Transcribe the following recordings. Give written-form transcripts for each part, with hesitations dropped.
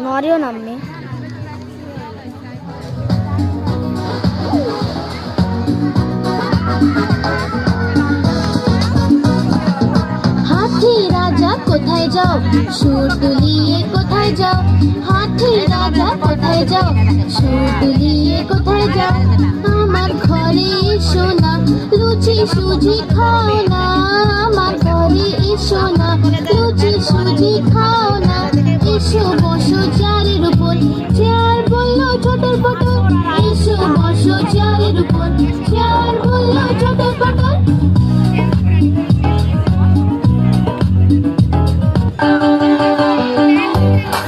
নরেও নামবে। হাতি রাজা কোথায় যাও, সুর তুলিয়ে কোথায় যাও? হাতি রাজা কোথায় যাও, সুর তুলিয়ে কোথায় যাও? আমার ঘরে এসো না, লুচি সুজি খাও না। আমার ঘরে এসো না, লুচি সুজি খাও না। এসো বসো চেয়ারের উপর, চেয়ার বললো ছোটর পটল। এসো বসো চেয়ারের উপর, চেয়ার বললো ছোটর পটল।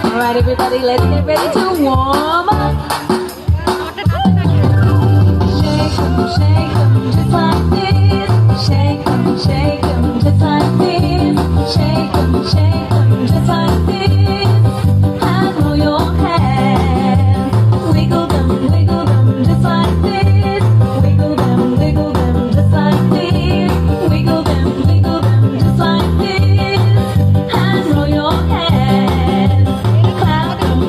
Alright, everybody, let's get ready to warm up. Shake 'em, just like this. Shake 'em, just like this. Shake 'em, just like this. And roll your hands. Wiggle them, just like this. Wiggle them, just like this. Wiggle them, just like this. And roll your hands. Clap them,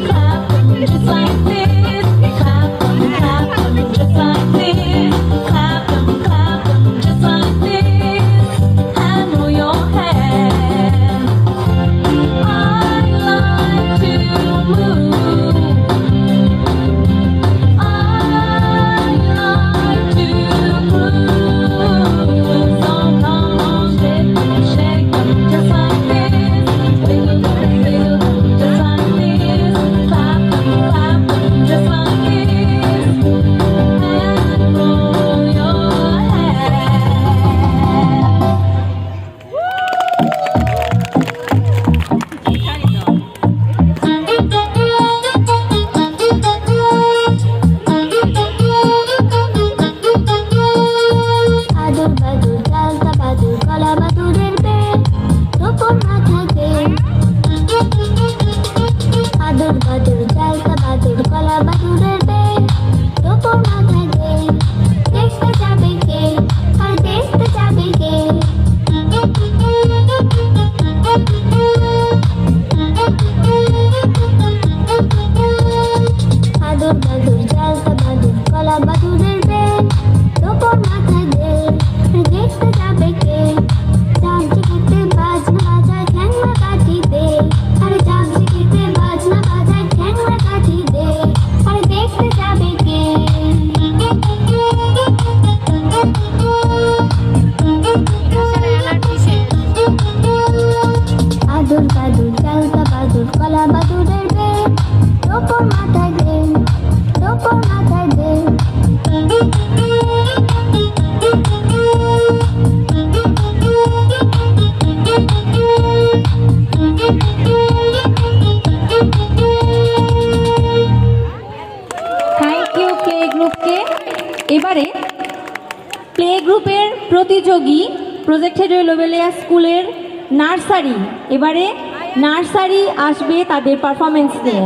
just like this. Clap them, just like this. Clap them, just like this. And roll your hands. I like to move. I like to groove. So come on, shake them, just like this. Wiggle them, just like this. Clap them, just like this. And roll your আদর বাদুর ডালতা বাদুর কলা বাদুরের পেট টোপর মাথাতে। আদর বাদুর ডালতা বাদুর কলা বাদুরের পেট টোপর মাথাতে। দেখতে যাবে কে, আর দেখতে যাবে কে? আদর বাদুর ডালতা বাদুর কলা বাদুরের পেট টোপর মাথায় দে। দেখতে যাবে কে? চামচে খেতে বাজনা বাজায় ঠ্যাংরা কাঠি দে। আরে চামচে খেতে বাজনা বাজায় ঠ্যাংরা কাঠি দে। আরে দেখতে যাবে কে? আদর বাদুর ডালতা বাদুর কলা বাদুরের পেট টোপর মাথায় দে, টোপর মাথায় দে। থ্যাংক ইউ প্লে গ্রুপকে। এবারে প্লে গ্রুপের প্রতিযোগী প্রজেক্টেড লোবেলিয়া স্কুলের নার্সারি, এবারে নার্সারি আসবে তাদের পারফরমেন্স নিয়ে।